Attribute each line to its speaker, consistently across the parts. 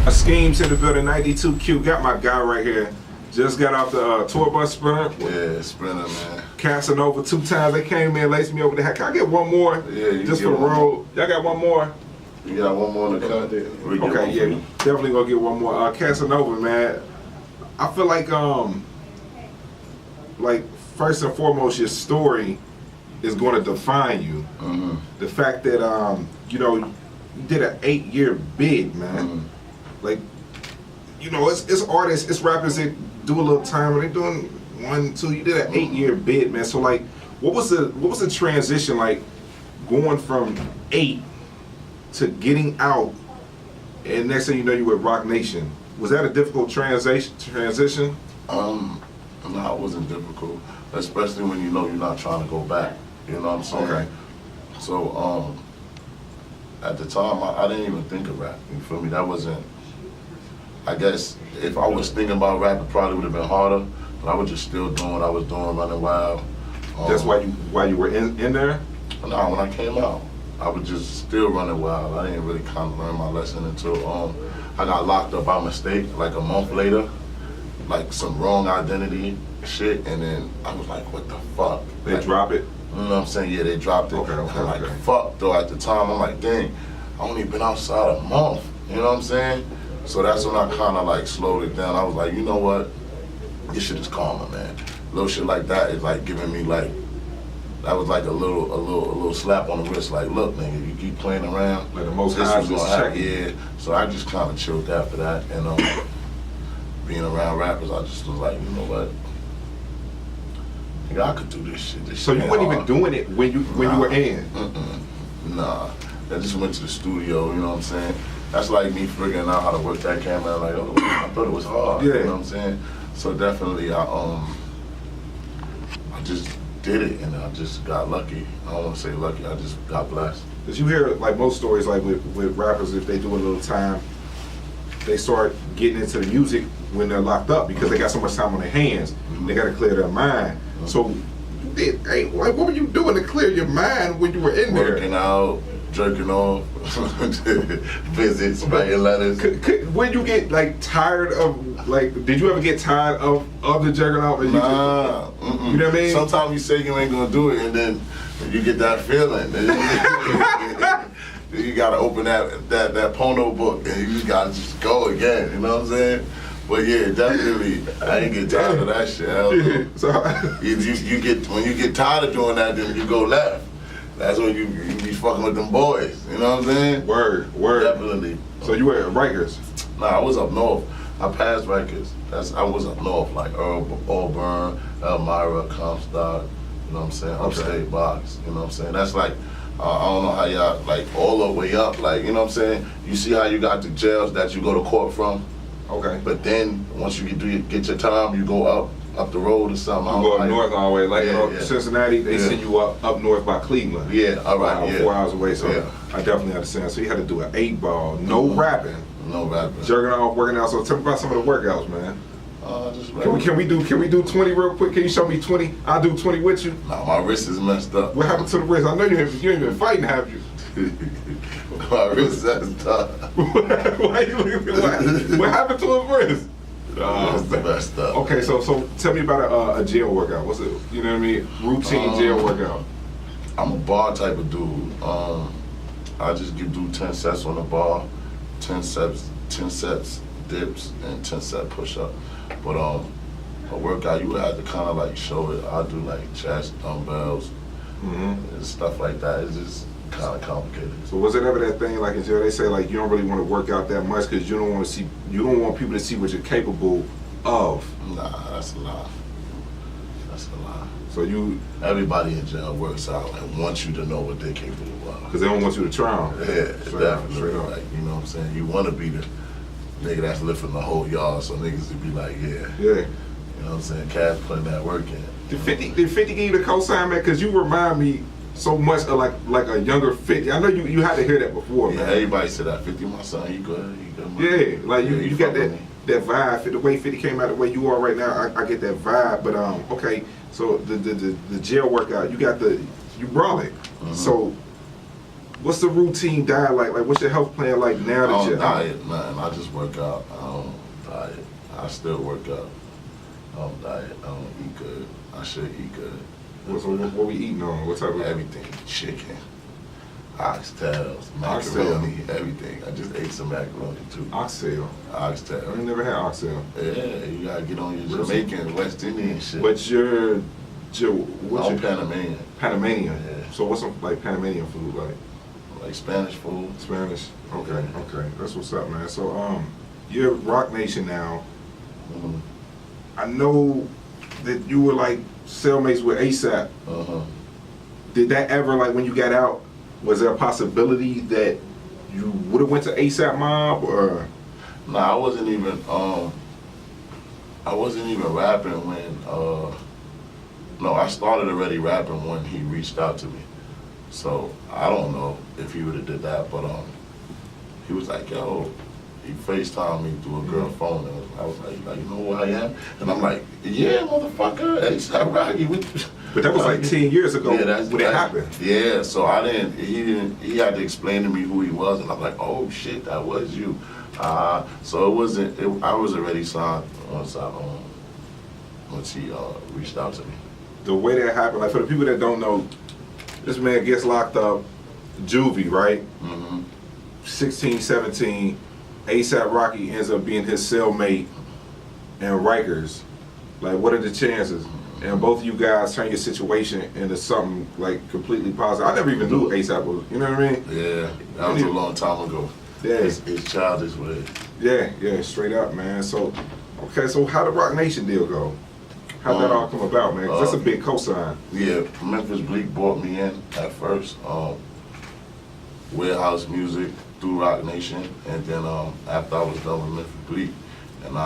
Speaker 1: A Skeemz in the building, 92Q. Got my guy right here. Just got off the tour bus sprinter.
Speaker 2: Yeah, sprinter, man.
Speaker 1: Casanova 2 times. They came in, laced me over the head. Can I get one more?
Speaker 2: Yeah, you
Speaker 1: just for the road. Y'all got one more?
Speaker 2: You got one more in the cut?
Speaker 1: Okay, yeah, definitely gonna get one more. Casanova, man. I feel like first and foremost, your story is going to define you.
Speaker 2: Mm-hmm.
Speaker 1: The fact that you did an 8-year bid, man.
Speaker 2: Mm-hmm.
Speaker 1: Like, it's artists, it's rappers that do a little time, and they doing 1, 2. You did an 8-year bid, man. So like, what was the transition like, going from 8 to getting out, and next thing you know, you were at Rock Nation? Was that a difficult transition?
Speaker 2: No, it wasn't difficult, especially when you know you're not trying to go back. You know what I'm saying?
Speaker 1: Okay.
Speaker 2: So, at the time, I didn't even think of rap. You feel me? That wasn't. I guess if I was thinking about rap, it probably would have been harder. But I was just still doing what I was doing, running wild.
Speaker 1: That's why you were in there?
Speaker 2: No, when I came out, I was just still running wild. I didn't really kind of learn my lesson until I got locked up by mistake, like a month later, like some wrong identity shit, and then I was like, what the fuck?
Speaker 1: They
Speaker 2: like,
Speaker 1: drop it?
Speaker 2: You know what I'm saying? Yeah, they dropped it.
Speaker 1: Okay.
Speaker 2: I'm like, fuck, though, at the time, I'm like, dang, I only been outside a month. You know what I'm saying? So that's when I kind of like slowed it down. I was like, you know what? This shit is calmer, man. Little shit like that is like giving me like, that was like a little slap on the wrist. Like, look, nigga, you keep playing around.
Speaker 1: Like the most
Speaker 2: this
Speaker 1: high
Speaker 2: was gonna happen.
Speaker 1: checking.
Speaker 2: Yeah. So I just kind of chilled after that, and being around rappers, I just was like, you know what? Nigga, I could do this shit.
Speaker 1: So you weren't even doing it when you were in?
Speaker 2: Nah. I just went to the studio. You know what I'm saying? That's like me figuring out how to work that camera. Like, oh, I thought it was hard.
Speaker 1: Yeah.
Speaker 2: You know what I'm saying? So definitely, I just did it, and I just got lucky. I don't want to say lucky. I just got blessed.
Speaker 1: Cause you hear like most stories, like with rappers, if they do a little time, they start getting into the music when they're locked up because they got so much time on their hands. They got to clear their mind. So, what were you doing to clear your mind when you were in there?
Speaker 2: Working out, jerking off, visits, writing letters.
Speaker 1: When you get like tired of, like, did you ever get tired of the jerking off?
Speaker 2: Nah,
Speaker 1: you know what I mean?
Speaker 2: Sometimes you say you ain't gonna do it, and then you get that feeling. You gotta open that porno book, and you gotta just go again. You know what I'm saying? But yeah, definitely, I ain't get tired of that shit. So you get, when you get tired of doing that, then you go left. That's when you be fucking with them boys. You know what I'm saying?
Speaker 1: Word.
Speaker 2: Definitely.
Speaker 1: So you were at Rikers?
Speaker 2: Nah, I was up north. I passed Rikers. I was up north, like Auburn, Elmira, Comstock. You know what I'm saying? Upstate Box. You know what I'm saying? That's like, I don't know how y'all, like, all the way up. Like, you know what I'm saying? You see how you got the jails that you go to court from?
Speaker 1: Okay.
Speaker 2: But then once you get your time, you go up the road or something.
Speaker 1: You go up north all the way, like
Speaker 2: yeah.
Speaker 1: Cincinnati. They send you up north by Cleveland.
Speaker 2: Yeah, all right.
Speaker 1: 4 hours away. So
Speaker 2: yeah.
Speaker 1: I definitely understand. So you had to do an 8-ball, no rapping,
Speaker 2: no rapping,
Speaker 1: jerking off, working out. So tell me about some of the workouts, man.
Speaker 2: Just
Speaker 1: can we do 20 real quick? Can you show me 20? I'll do 20 with you.
Speaker 2: Nah, my wrist is messed up.
Speaker 1: What happened to the wrist? I know you ain't been fighting, have you?
Speaker 2: My wrist is tough.
Speaker 1: Why you looking at what happened to his wrist?
Speaker 2: That's messed up.
Speaker 1: Okay, so tell me about a jail workout. What's it? You know what I mean? Routine jail workout.
Speaker 2: I'm a bar type of dude. I just do 10 sets on the bar, 10 sets dips, and 10 set push-up. But a workout, you have to kind of like show it. I do like chest, dumbbells, and stuff like that. It's just kind of complicated.
Speaker 1: So was it ever that thing like in jail? They say like you don't really want to work out that much because you don't want people to see what you're capable of.
Speaker 2: Nah, that's a lie. That's a lie.
Speaker 1: So
Speaker 2: everybody in jail works out and wants you to know what they're capable of.
Speaker 1: Because they don't want you to try them.
Speaker 2: Yeah, definitely. Like, you know what I'm saying? You want to be the nigga that's lifting the whole yard, so niggas would be like, yeah. You know what I'm saying? Cash putting that work in.
Speaker 1: Did 50 give you the cosign, man? Because you remind me so much of like a younger 50. I know you had to hear that before, man.
Speaker 2: Yeah, everybody said that. 50, my son, you good, man.
Speaker 1: Yeah, like you got that
Speaker 2: that
Speaker 1: vibe. The way 50 came out, the way you are right now, I get that vibe. But okay, so the jail workout, you brought it. So What's the routine diet like? Like, what's your health plan like now
Speaker 2: I
Speaker 1: that
Speaker 2: don't
Speaker 1: you're
Speaker 2: diet, nothing. I just work out. I don't diet. I still work out. I don't diet. I don't eat good. I should eat good.
Speaker 1: What we eating on? What type of
Speaker 2: Everything. Chicken, oxtails,
Speaker 1: Oxtail.
Speaker 2: macaroni, everything. I just ate some macaroni too.
Speaker 1: oxtail? I
Speaker 2: Oxtail.
Speaker 1: ain't never had oxtail.
Speaker 2: Yeah, you gotta get on your Jamaican, West Indian shit.
Speaker 1: What's your
Speaker 2: I'm Panamanian.
Speaker 1: Panamanian?
Speaker 2: Yeah.
Speaker 1: So what's some like Panamanian food like?
Speaker 2: Like Spanish food.
Speaker 1: Spanish. Okay,
Speaker 2: Yeah.
Speaker 1: okay. That's what's up, man. So you're Rock Nation now.
Speaker 2: Mhm.
Speaker 1: I know that you were like cellmates with ASAP.
Speaker 2: Uh-huh.
Speaker 1: Did that ever, like, when you got out, was there a possibility that you would have went to ASAP Mob or?
Speaker 2: Nah, I wasn't even rapping when no, I started already rapping when he reached out to me. So I don't know if he would have did that, but he was like, yo, he FaceTimed me through a girl phone, and I was like, you know who I am? And I'm like, yeah, motherfucker, ASAP Rocky.
Speaker 1: But that was like 10 years ago
Speaker 2: Yeah,
Speaker 1: when it happened.
Speaker 2: Yeah, so he had to explain to me who he was, and I'm like, oh shit, that was you. So I was already signed once he reached out to me.
Speaker 1: The way that happened, like for the people that don't know, this man gets locked up, juvie, right?
Speaker 2: Mm-hmm.
Speaker 1: 16, 17, ASAP Rocky ends up being his cellmate in Rikers. Like, what are the chances? And both of you guys turn your situation into something like completely positive. I never even knew ASAP was, you know what I mean?
Speaker 2: Yeah, that was a long time ago.
Speaker 1: Yeah.
Speaker 2: It's childish way.
Speaker 1: Yeah, straight up, man. So, okay, so how did Rock Nation deal go? How'd that all come about, man? 'Cause that's a big cosign.
Speaker 2: Yeah, Memphis Bleak brought me in at first. Warehouse Music through Rock Nation, and then after I was done with Memphis Bleak, and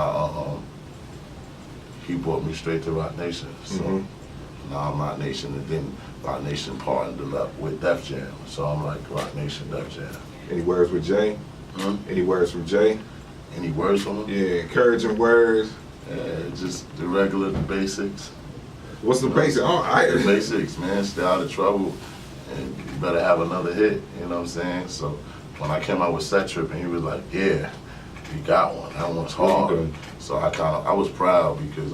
Speaker 2: he brought me straight to Rock Nation. So now I'm Rock Nation, and then Rock Nation partnered up with Def Jam. So I'm like Rock Nation, Def Jam.
Speaker 1: Any words with Jay? Any words from Jay?
Speaker 2: Any words from him?
Speaker 1: Yeah, encouraging words.
Speaker 2: Just the regular, the basics.
Speaker 1: What's the basic?
Speaker 2: The basics, man. Stay out of trouble, and you better have another hit. You know what I'm saying? So when I came out with Set Trip, and he was like, "Yeah, you got one. That one's hard." So I was proud because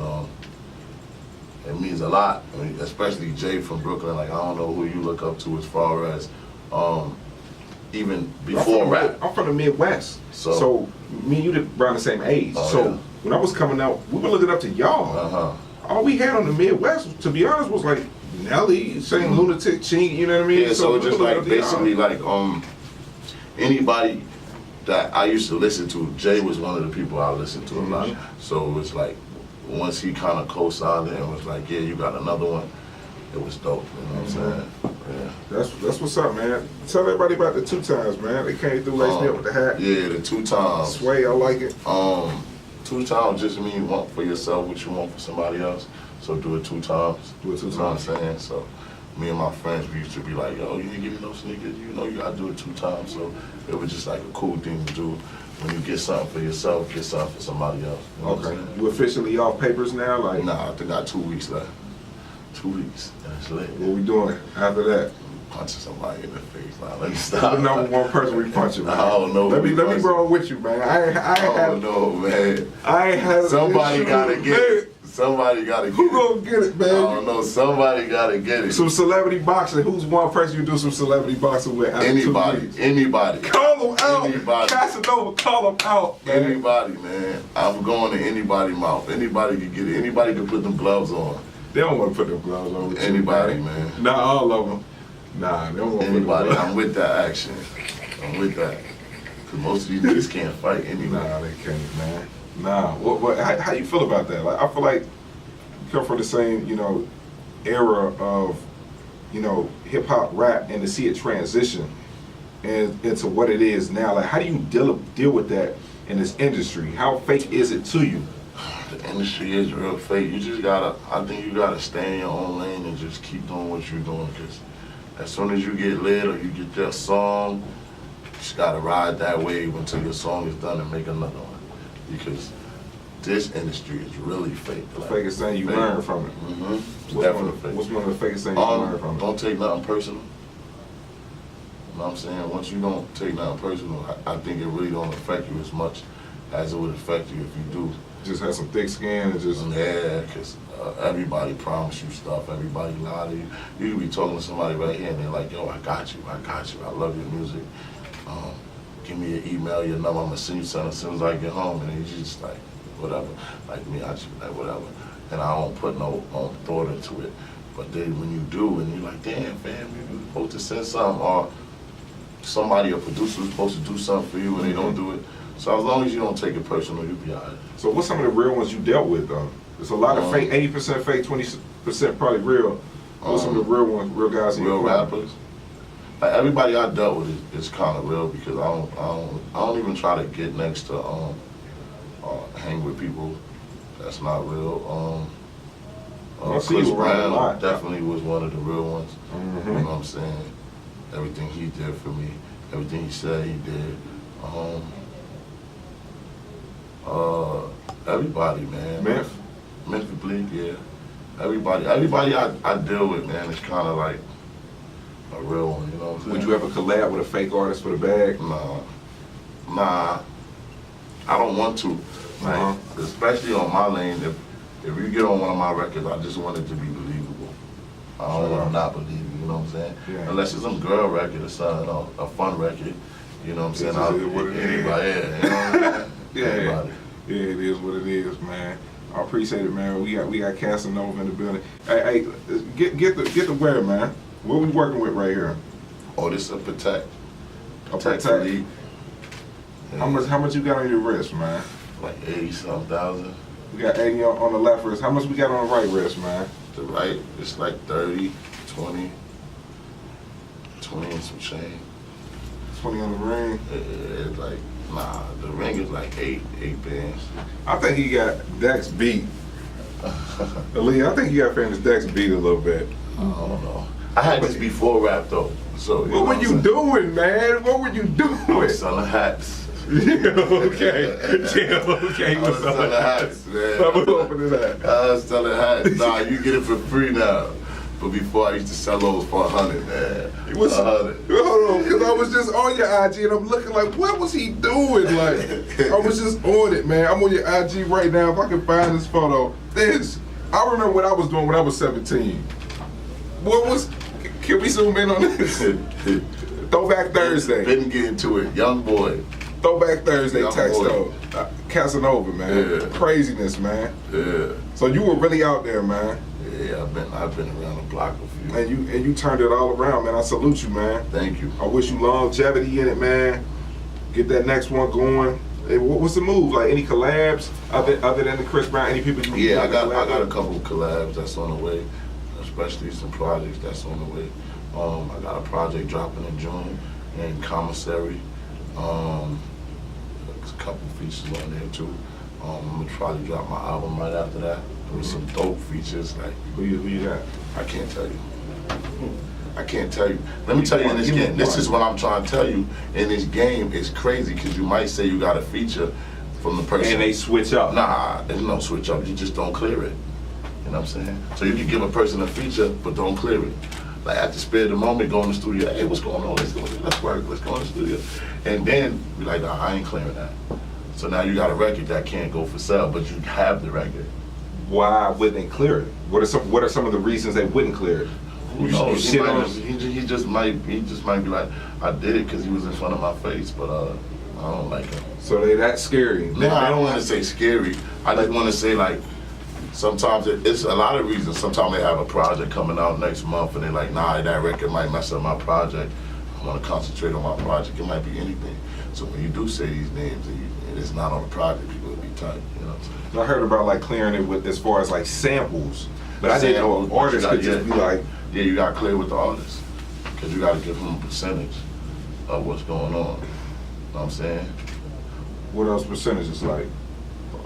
Speaker 2: it means a lot. I mean, especially Jay from Brooklyn. Like, I don't know who you look up to as far as even before rap.
Speaker 1: I'm from the Midwest, so me and you around the same age.
Speaker 2: Yeah.
Speaker 1: When I was coming out, we were looking up to y'all. All we had on the Midwest, to be honest, was like Nelly, Saint Lunatic, Chink, you know what I mean?
Speaker 2: Yeah, so
Speaker 1: we
Speaker 2: just
Speaker 1: were
Speaker 2: like
Speaker 1: looking up to
Speaker 2: basically
Speaker 1: y'all.
Speaker 2: like anybody that I used to listen to, Jay was one of the people I listened to a lot. So it was like once he kind of co-signed it and was like, yeah, you got another one, it was dope. You know what I'm saying? Yeah.
Speaker 1: That's what's up, man. Tell everybody about the 2 times, man. They came through lacing me up with the hat.
Speaker 2: Yeah, the 2 times.
Speaker 1: Sway, I like it.
Speaker 2: 2 times just mean you want for yourself what you want for somebody else. So do it 2 times.
Speaker 1: Do it 2
Speaker 2: You know what I'm
Speaker 1: times.
Speaker 2: saying? So me and my friends, we used to be like, yo, you didn't give me no sneakers. You know you gotta do it 2 times. So it was just like a cool thing to do. When you get something for yourself, get something for somebody else. You know what I'm
Speaker 1: Okay.
Speaker 2: saying?
Speaker 1: You officially off papers now? Like,
Speaker 2: Nah, I think I got 2 weeks left. 2 weeks. And it's lit.
Speaker 1: what we doing after that?
Speaker 2: Punching somebody in the face. Now, let me
Speaker 1: I'm
Speaker 2: stop.
Speaker 1: the number one person we punching, man.
Speaker 2: I don't know.
Speaker 1: Let me roll with you, man.
Speaker 2: I don't know, man.
Speaker 1: I ain't had
Speaker 2: Somebody gotta get it. Somebody gotta get
Speaker 1: Who
Speaker 2: it.
Speaker 1: gonna get it,
Speaker 2: I
Speaker 1: man?
Speaker 2: don't know. Somebody gotta get it.
Speaker 1: Some celebrity boxing. Who's one person you do some celebrity boxing with? After 2
Speaker 2: Anybody.
Speaker 1: weeks?
Speaker 2: Anybody.
Speaker 1: Call them out.
Speaker 2: Anybody.
Speaker 1: Casanova, call them out, man.
Speaker 2: Anybody, man. I'm going to anybody's mouth. Anybody can get it. Anybody can put them gloves on.
Speaker 1: They don't want to put them gloves on with
Speaker 2: Anybody,
Speaker 1: you,
Speaker 2: man.
Speaker 1: Not all of them. Nah, they don't want to put them
Speaker 2: Anybody.
Speaker 1: gloves
Speaker 2: I'm with that action. I'm with that. Because most of these niggas can't fight anyway.
Speaker 1: Nah, they can't, man. Nah. How you feel about that? Like, I feel like you come from the same, era of, hip hop, rap, and to see it transition into what it is now. Like, how do you deal with that in this industry? How fake is it to you?
Speaker 2: The industry is real fake. You just I think you gotta stay in your own lane and just keep doing what you're doing. Because as soon as you get lit or you get that song, you just gotta ride that wave until your song is done and make another one. Because this industry is really fake.
Speaker 1: The fakest thing you learn from it.
Speaker 2: Mm-hmm.
Speaker 1: What's one of the fakest things you learn from it?
Speaker 2: Don't take nothing personal. know what I'm saying? Once you don't take nothing personal, I think it really don't affect you as much as it would affect you if you do.
Speaker 1: Just have some thick skin and just...
Speaker 2: Yeah, because everybody promise you stuff, everybody lie to you. You can be talking to somebody right here and they're like, yo, I got you, I love your music. Give me your email, your number, I'm gonna send you something as soon as I get home. And you just like, whatever. Like me, I just be like, whatever. And I don't put no thought into it. But then when you do, and you're like, damn, fam, you were supposed to send something, or somebody, a producer, was supposed to do something for you and they don't do it. So as long as you don't take it personal, you'll be all right.
Speaker 1: So what's some of the real ones you dealt with, though? There's a lot of fake, 80% fake, 20% probably real. What's some of the real ones, real guys in
Speaker 2: real
Speaker 1: your
Speaker 2: rappers? Like everybody I dealt with is kind of real because I don't even try to get next to hang with people that's not real. Chris Brown definitely was one of the real ones. You know what I'm saying? Everything he did for me, everything he said he did. Everybody, man. Memphis Bleak, yeah. Everybody I deal with, man, is kind of like a real one, you know what I'm saying?
Speaker 1: Would you ever collab with a fake artist for the bag?
Speaker 2: Nah. I don't want to. Like, especially on my lane, if you get on one of my records, I just want it to be believable. I don't want to not believe you, you know what I'm saying?
Speaker 1: Yeah.
Speaker 2: Unless it's some girl record or something, or a fun record, you know what I'm saying? Anybody.
Speaker 1: Yeah, it is what it is, man. I appreciate it, man. We got Casanova in the building. Hey, get the wear, man. What we working with right here?
Speaker 2: Oh, this is a Protect.
Speaker 1: Protect.
Speaker 2: Elite.
Speaker 1: Yeah. How much you got on your wrist, man?
Speaker 2: Like 80-something thousand.
Speaker 1: We got 80 on the left wrist. How much we got on the right wrist, man?
Speaker 2: The right, it's like 30, 20 and some change.
Speaker 1: 20 on the ring?
Speaker 2: It's like, nah, the ring is like eight bands.
Speaker 1: I think he got Dex beat. Ali, I think you got famous Dex beat a little bit.
Speaker 2: I don't know. I had this before rap though. So
Speaker 1: what were you doing, man? What were you doing?
Speaker 2: I was selling hats.
Speaker 1: Yeah, okay. I was
Speaker 2: selling hats, man.
Speaker 1: I was opening that.
Speaker 2: I was selling hats. Nah, you get it for free now. But before I used to sell those for 100, man.
Speaker 1: It was 100. Hold on, because I was just on your IG and I'm looking like, what was he doing? Like, I was just on it, man. I'm on your IG right now. If I can find this photo, I remember what I was doing when I was 17. Can we zoom in on this? Throwback Thursday.
Speaker 2: Didn't get into it. Young boy.
Speaker 1: Throwback Thursday text though. Casanova, man.
Speaker 2: Yeah.
Speaker 1: Craziness, man.
Speaker 2: Yeah.
Speaker 1: So you were really out there, man.
Speaker 2: Yeah, I've been around the block a few.
Speaker 1: And you turned it all around, man. I salute you, man.
Speaker 2: Thank you.
Speaker 1: I wish you longevity in it, man. Get that next one going. Hey, what's the move? Like any collabs other than the Chris Brown? Any people you
Speaker 2: I got a couple of collabs that's on the way, especially some projects that's on the way. I got a project dropping in June named Commissary. There's a couple features on there too. I'm gonna probably drop my album right after that with some dope features. Like
Speaker 1: who you got?
Speaker 2: I can't tell you. I can't tell you. Let me tell you in this game. This is what I'm trying to tell you. In this game, it's crazy because you might say you got a feature from the person.
Speaker 1: And they switch up.
Speaker 2: Nah, there's no switch up. You just don't clear it. You know what I'm saying? So you can give a person a feature, but don't clear it. Like at the spur of the moment, go in the studio. Hey, what's going on? Let's work. Let's go in the studio. And then be like, nah, I ain't clearing that. So now you got a record that can't go for sale, but you have the record.
Speaker 1: Why wouldn't they clear it? What are some of the reasons they wouldn't clear it?
Speaker 2: Who knows? He just might be like, I did it because he was in front of my face, but I don't like him.
Speaker 1: So they that scary?
Speaker 2: No, I don't want to say scary. I just want to say like, sometimes it's a lot of reasons. Sometimes they have a project coming out next month and they're like, nah, that record might mess up my project. I want to concentrate on my project. It might be anything. So when you do say these names and it's not on the project, people will be tight. You know what I'm saying?
Speaker 1: I heard about like clearing it with as far as like samples, but I didn't know artists could just be like,
Speaker 2: yeah, you got to clear with the artist because you got to give him a percentage of what's going on. You know what I'm saying?
Speaker 1: What else percentages like?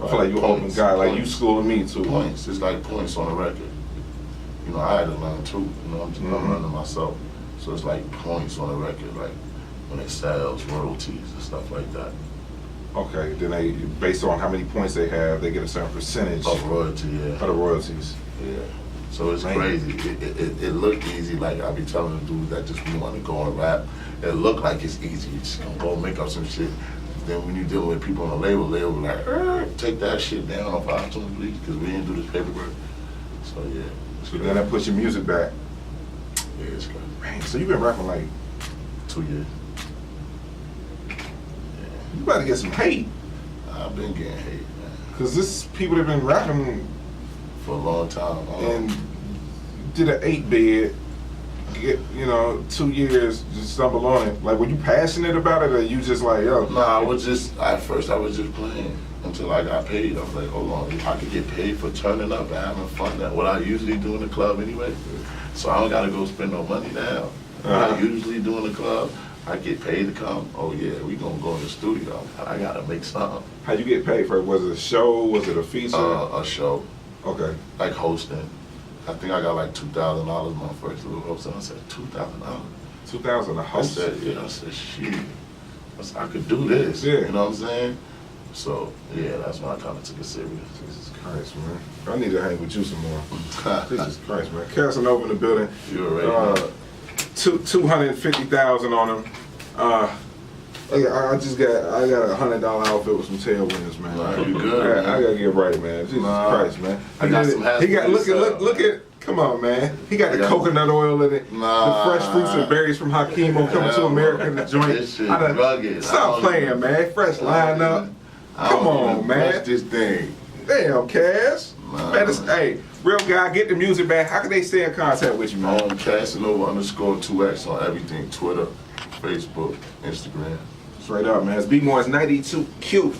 Speaker 1: I feel like you're an open guy, like you schooling me too.
Speaker 2: Points, it's like points on a record. You know, I had to learn too. You know, I'm learning myself. So it's like points on a record, like when it sells, royalties and stuff like that.
Speaker 1: Okay, then they, based on how many points they have, they get a certain percentage
Speaker 2: of royalty, yeah.
Speaker 1: Of the royalties.
Speaker 2: Yeah. So it's crazy. It looked easy, like I be telling the dudes that just want to go and rap it look like it's easy. You just gonna go make up some shit. Then when you dealing with people on the label like, take that shit down off iTunes, please, because we didn't do this paperwork. So yeah.
Speaker 1: So then that puts your music back.
Speaker 2: Yeah, it's crazy.
Speaker 1: Man, so you been rapping like
Speaker 2: 2 years.
Speaker 1: you about to get some hate.
Speaker 2: I've been getting hate, man,
Speaker 1: Cause this people that been rapping
Speaker 2: for a long time.
Speaker 1: and did an 8-bid, get 2 years, just stumble on it. Like, were you passionate about it, or you just like, yo?
Speaker 2: Nah, at first I was just playing until I got paid. I was like, hold on, if I could get paid for turning up and having fun, that's what I usually do in the club anyway. So I don't gotta go spend no money now. What I usually do in the club, I get paid to come. Oh yeah, we gonna go in the studio. I gotta make something.
Speaker 1: How'd you get paid for it? Was it a show? Was it a feature?
Speaker 2: A show,
Speaker 1: Okay.
Speaker 2: like hosting. I think I got like $2,000 my first little hosting. I said, $2,000?
Speaker 1: 2000 a
Speaker 2: I
Speaker 1: host.
Speaker 2: said, yeah, I said, shit. I could do this.
Speaker 1: Yeah.
Speaker 2: You know what I'm saying? So, yeah, that's when I kind of took it serious.
Speaker 1: Jesus Christ, man. I need to hang with you some more. Jesus Christ, man. Casanova in the building.
Speaker 2: You already know.
Speaker 1: 250,000 on him. I got a $100 outfit with some tailwinds, man.
Speaker 2: Nah, you good, man.
Speaker 1: I gotta get right, man. Jesus Christ, man.
Speaker 2: I got some hats.
Speaker 1: He got look at. Come on, man. He got the coconut oil in it.
Speaker 2: Nah.
Speaker 1: The fresh fruits and berries from Hakimo coming to America in the joint.
Speaker 2: This shit rugged.
Speaker 1: Stop playing, man. Fresh lineup. Come on, man.
Speaker 2: This thing.
Speaker 1: Damn, Cass.
Speaker 2: Nah.
Speaker 1: Man, hey, real guy, get the music, man. How can they stay in contact with you, man?
Speaker 2: Casanova _2X on everything. Twitter, Facebook, Instagram.
Speaker 1: Straight up, man. It's B-More's 92Q.